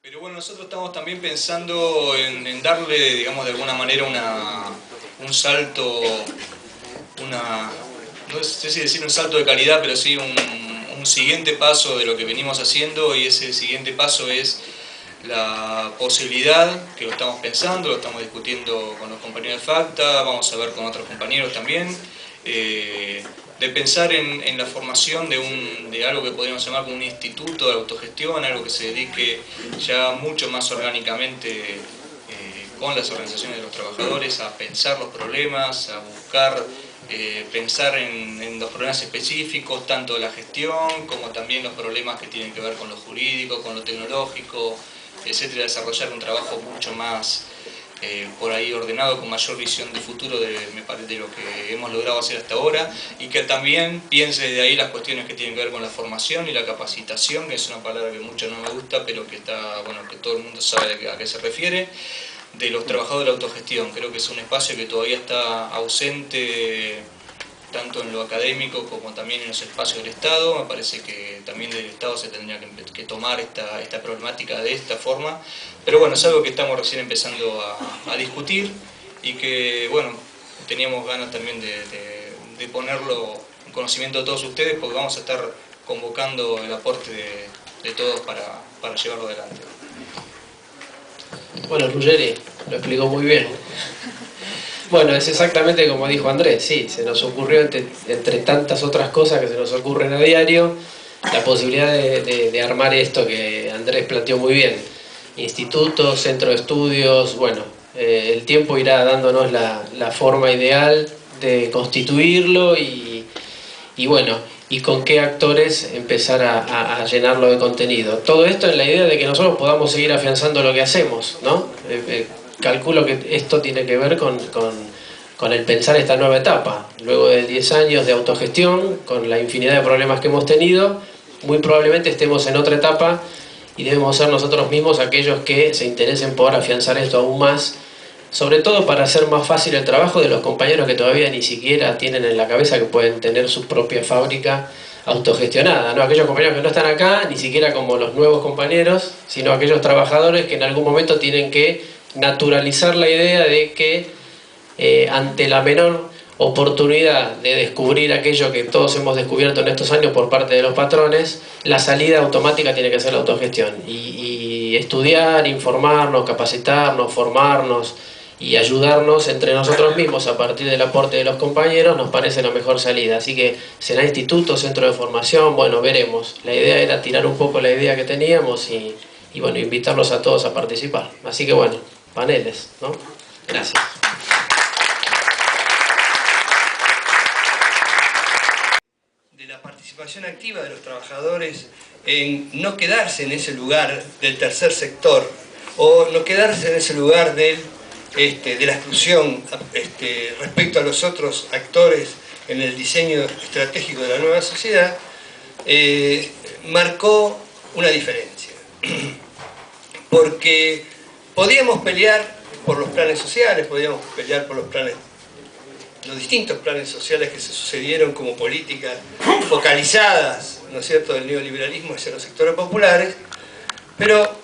Pero bueno, nosotros estamos también pensando en darle, digamos, de alguna manera un salto, no sé si decir un salto de calidad, pero sí un siguiente paso de lo que venimos haciendo, y ese siguiente paso es la posibilidad, que lo estamos pensando, lo estamos discutiendo con los compañeros de FACTA, vamos a ver con otros compañeros también, de pensar en la formación de algo que podríamos llamar como un instituto de autogestión, algo que se dedique ya mucho más orgánicamente con las organizaciones de los trabajadores a pensar los problemas, a buscar pensar en los problemas específicos, tanto de la gestión como también los problemas que tienen que ver con lo jurídico, con lo tecnológico, etcétera, desarrollar un trabajo mucho más por ahí ordenado, con mayor visión de futuro me parece, de lo que hemos logrado hacer hasta ahora, y que también piense de ahí las cuestiones que tienen que ver con la formación y la capacitación, que es una palabra que mucho no me gusta, pero que está, bueno, que todo el mundo sabe a qué se refiere, de los trabajadores de la autogestión. Creo que es un espacio que todavía está ausente tanto en lo académico como también en los espacios del Estado. Me parece que también del Estado se tendría que tomar esta problemática de esta forma, pero bueno, es algo que estamos recién empezando a discutir y que, bueno, teníamos ganas también de ponerlo en conocimiento de todos ustedes, porque vamos a estar convocando el aporte de todos para llevarlo adelante. Bueno, Ruggeri lo explicó muy bien. Bueno, es exactamente como dijo Andrés, sí, se nos ocurrió entre tantas otras cosas que se nos ocurren a diario, la posibilidad de armar esto que Andrés planteó muy bien. Instituto, centro de estudios, bueno, el tiempo irá dándonos la forma ideal de constituirlo y bueno, y con qué actores empezar a llenarlo de contenido. Todo esto en la idea de que nosotros podamos seguir afianzando lo que hacemos, ¿no? Calculo que esto tiene que ver con el pensar esta nueva etapa. Luego de 10 años de autogestión, con la infinidad de problemas que hemos tenido, muy probablemente estemos en otra etapa y debemos ser nosotros mismos aquellos que se interesen por afianzar esto aún más, sobre todo para hacer más fácil el trabajo de los compañeros que todavía ni siquiera tienen en la cabeza que pueden tener su propia fábrica autogestionada, ¿no? Aquellos compañeros que no están acá, ni siquiera como los nuevos compañeros, sino aquellos trabajadores que en algún momento tienen que naturalizar la idea de que ante la menor oportunidad de descubrir aquello que todos hemos descubierto en estos años por parte de los patrones, la salida automática tiene que ser la autogestión. Y estudiar, informarnos, capacitarnos, formarnos y ayudarnos entre nosotros mismos a partir del aporte de los compañeros nos parece la mejor salida. Así que será instituto, centro de formación, bueno, veremos. La idea era tirar un poco la idea que teníamos y bueno, invitarlos a todos a participar. Así que bueno, paneles, ¿no? Gracias. De la participación activa de los trabajadores en no quedarse en ese lugar del tercer sector o no quedarse en ese lugar de la exclusión respecto a los otros actores en el diseño estratégico de la nueva sociedad, marcó una diferencia. Porque podíamos pelear por los planes sociales, podíamos pelear por los distintos planes sociales que se sucedieron como políticas focalizadas, ¿no es cierto?, del neoliberalismo hacia los sectores populares, pero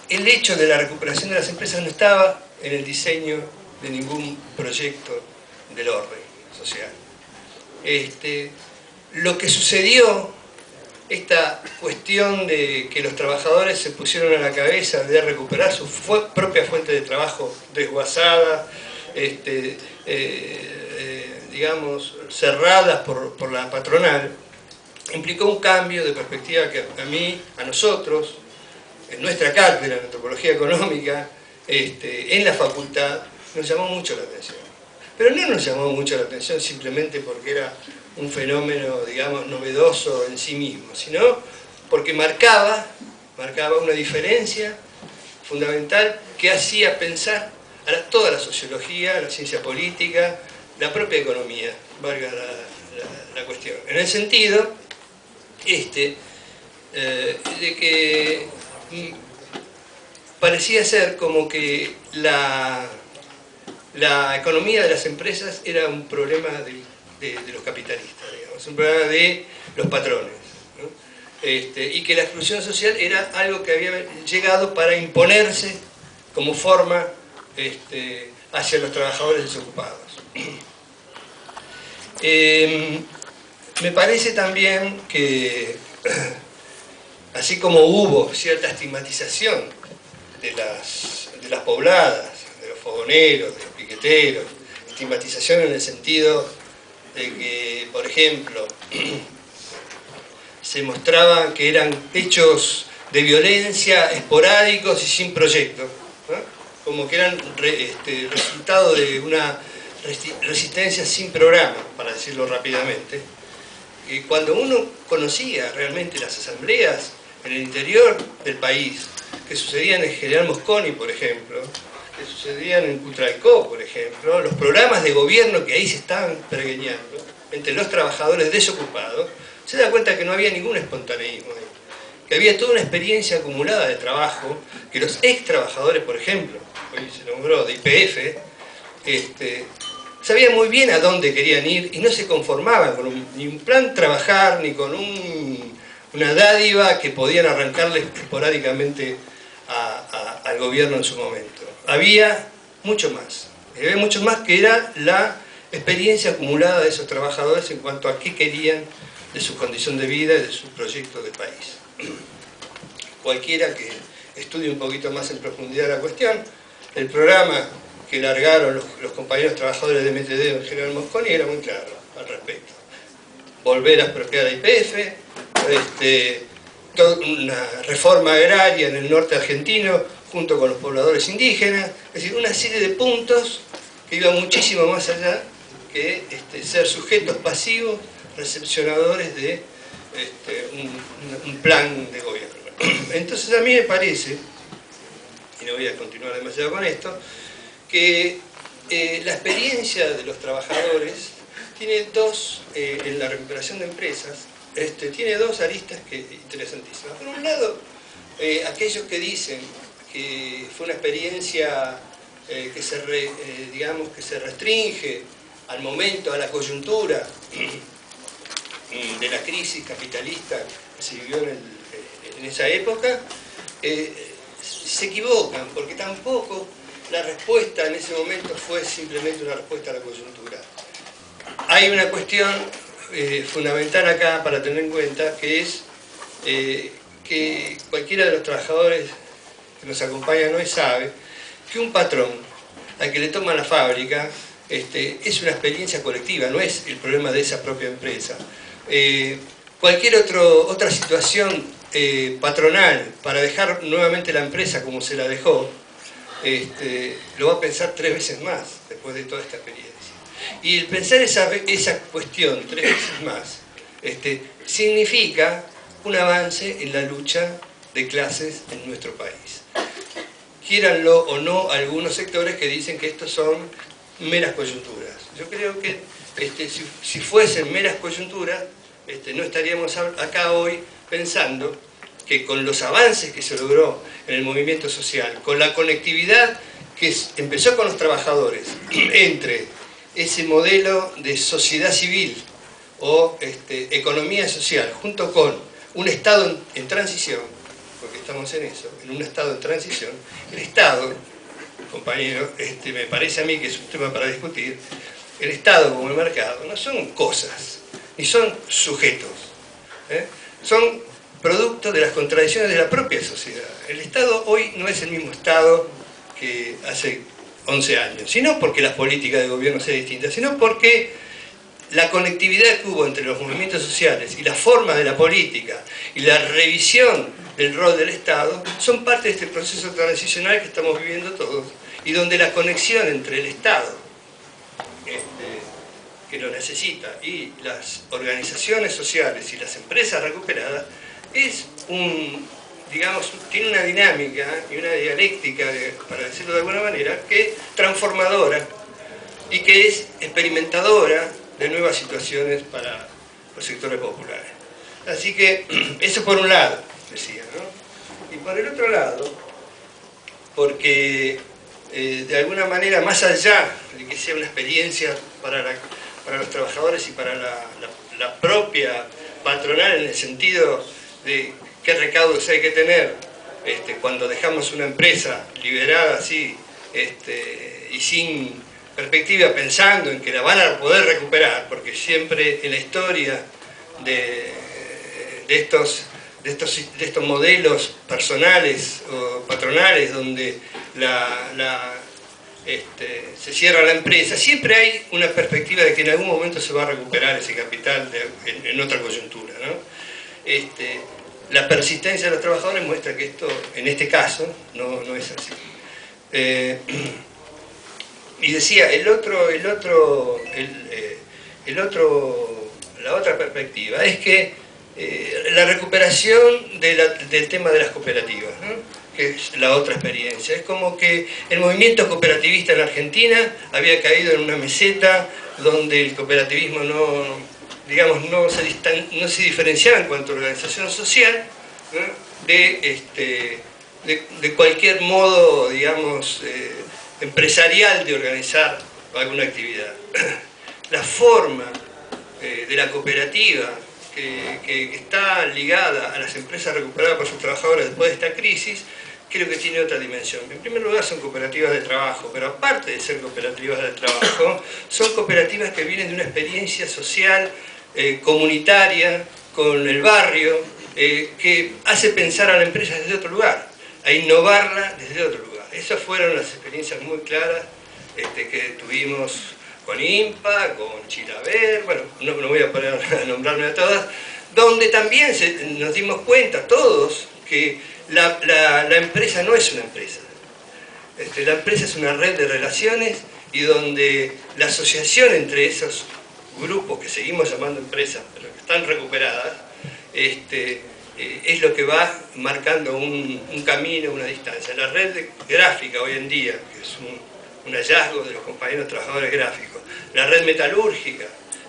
el hecho de la recuperación de las empresas no estaba en el diseño de ningún proyecto del orden social. Lo que sucedió, esta cuestión de que los trabajadores se pusieron a la cabeza de recuperar su propia fuente de trabajo desguazada, digamos, cerradas por la patronal, implicó un cambio de perspectiva que a nosotros, en nuestra cátedra de antropología económica, en la facultad, nos llamó mucho la atención. Pero no nos llamó mucho la atención simplemente porque era un fenómeno, digamos, novedoso en sí mismo, sino porque marcaba una diferencia fundamental que hacía pensar a toda la sociología, la ciencia política, la propia economía, valga la cuestión. En el sentido de que parecía ser como que la economía de las empresas era un problema de los capitalistas, digamos, un problema de los patrones, ¿no? y que la exclusión social era algo que había llegado para imponerse como forma hacia los trabajadores desocupados. Me parece también que, así como hubo cierta estigmatización de las pobladas, de los fogoneros, de los piqueteros, estigmatización en el sentido de que, por ejemplo, se mostraba que eran hechos de violencia esporádicos y sin proyecto, ¿no? Como que eran resultado de una resistencia sin programa, para decirlo rápidamente. Y cuando uno conocía realmente las asambleas en el interior del país, que sucedían en General Mosconi, por ejemplo, que sucedían en Cutralcó, por ejemplo, los programas de gobierno que ahí se estaban pergeñando entre los trabajadores desocupados, se da cuenta que no había ningún espontaneísmo ahí, que había toda una experiencia acumulada de trabajo, que los ex trabajadores, por ejemplo, hoy se nombró de YPF, sabían muy bien a dónde querían ir y no se conformaban con ni un plan trabajar, ni con una dádiva que podían arrancarles esporádicamente al gobierno en su momento. Había mucho más que era la experiencia acumulada de esos trabajadores en cuanto a qué querían de su condición de vida y de su proyecto de país. Cualquiera que estudie un poquito más en profundidad la cuestión, el programa que largaron los compañeros trabajadores de MTD en General Mosconi era muy claro al respecto. Volver a expropiar a YPF, toda una reforma agraria en el norte argentino junto con los pobladores indígenas, es decir, una serie de puntos que iban muchísimo más allá que ser sujetos pasivos, recepcionadores de un plan de gobierno. Entonces a mí me parece, y no voy a continuar demasiado con esto, que la experiencia de los trabajadores tiene en la recuperación de empresas, tiene dos aristas interesantísimas. Por un lado, aquellos que dicen que fue una experiencia que se restringe al momento, a la coyuntura de la crisis capitalista que se vivió en esa época, se equivocan, porque tampoco la respuesta en ese momento fue simplemente una respuesta a la coyuntura. Hay una cuestión fundamental acá para tener en cuenta, que es que cualquiera de los trabajadores que nos acompañan hoy sabe que un patrón al que le toma la fábrica es una experiencia colectiva, no es el problema de esa propia empresa. Cualquier otra situación patronal para dejar nuevamente la empresa como se la dejó, lo va a pensar 3 veces más después de toda esta experiencia. Y el pensar esa cuestión 3 veces más significa un avance en la lucha de clases en nuestro país. Quieranlo o no algunos sectores que dicen que estos son meras coyunturas. Yo creo que si fuesen meras coyunturas, no estaríamos acá hoy pensando que con los avances que se logró en el movimiento social, con la conectividad que empezó con los trabajadores, entre ese modelo de sociedad civil o economía social, junto con un Estado en transición, porque estamos en eso, en un Estado en transición, el Estado, compañero, me parece a mí que es un tema para discutir, el Estado como el mercado no son cosas, ni son sujetos, son producto de las contradicciones de la propia sociedad. El Estado hoy no es el mismo Estado que hace 11 años, sino porque las políticas de gobierno sean distintas, sino porque la conectividad que hubo entre los movimientos sociales y la forma de la política y la revisión del rol del Estado son parte de este proceso transicional que estamos viviendo todos, y donde la conexión entre el Estado, que lo necesita, y las organizaciones sociales y las empresas recuperadas, es tiene una dinámica y una dialéctica, para decirlo de alguna manera, que es transformadora y que es experimentadora de nuevas situaciones para los sectores populares. Así que, eso por un lado, decía, ¿no? Y por el otro lado, porque de alguna manera, más allá de que sea una experiencia para los trabajadores y para la propia patronal, en el sentido de qué recaudos hay que tener cuando dejamos una empresa liberada así y sin perspectiva, pensando en que la van a poder recuperar, porque siempre en la historia de estos modelos personales o patronales donde se cierra la empresa, siempre hay una perspectiva de que en algún momento se va a recuperar ese capital en otra coyuntura, ¿no? La persistencia de los trabajadores muestra que esto, en este caso, no es así. Y decía, la otra perspectiva es que la recuperación del tema de las cooperativas, ¿no? Que es la otra experiencia. Es como que el movimiento cooperativista en Argentina había caído en una meseta donde el cooperativismo no se diferenciaba en cuanto a organización social, ¿no? de cualquier modo, digamos, empresarial de organizar alguna actividad. La forma de la cooperativa que está ligada a las empresas recuperadas por sus trabajadores después de esta crisis, creo que tiene otra dimensión. En primer lugar son cooperativas de trabajo, pero aparte de ser cooperativas de trabajo, son cooperativas que vienen de una experiencia social, comunitaria, con el barrio, que hace pensar a la empresa desde otro lugar, a innovarla desde otro lugar. Esas fueron las experiencias muy claras que tuvimos con INPA, con Chilaver, bueno, no voy a poner a nombrarme a todas, donde también nos dimos cuenta todos que la empresa no es una empresa. La empresa es una red de relaciones y donde la asociación entre esos grupos que seguimos llamando empresas, pero que están recuperadas, es lo que va marcando un camino, una distancia. La red gráfica hoy en día, que es un hallazgo de los compañeros trabajadores gráficos, la red metalúrgica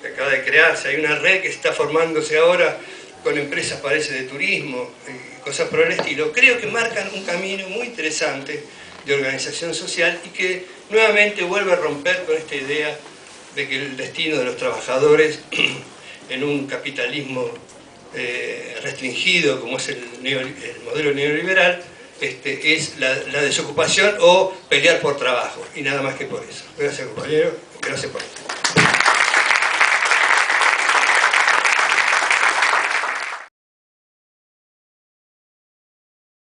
que acaba de crearse, hay una red que está formándose ahora con empresas, parece, de turismo y cosas por el estilo, creo que marcan un camino muy interesante de organización social y que nuevamente vuelve a romper con esta idea de que el destino de los trabajadores en un capitalismo restringido como es el modelo neoliberal es la desocupación o pelear por trabajo y nada más que por eso. Gracias, compañero, gracias por esto.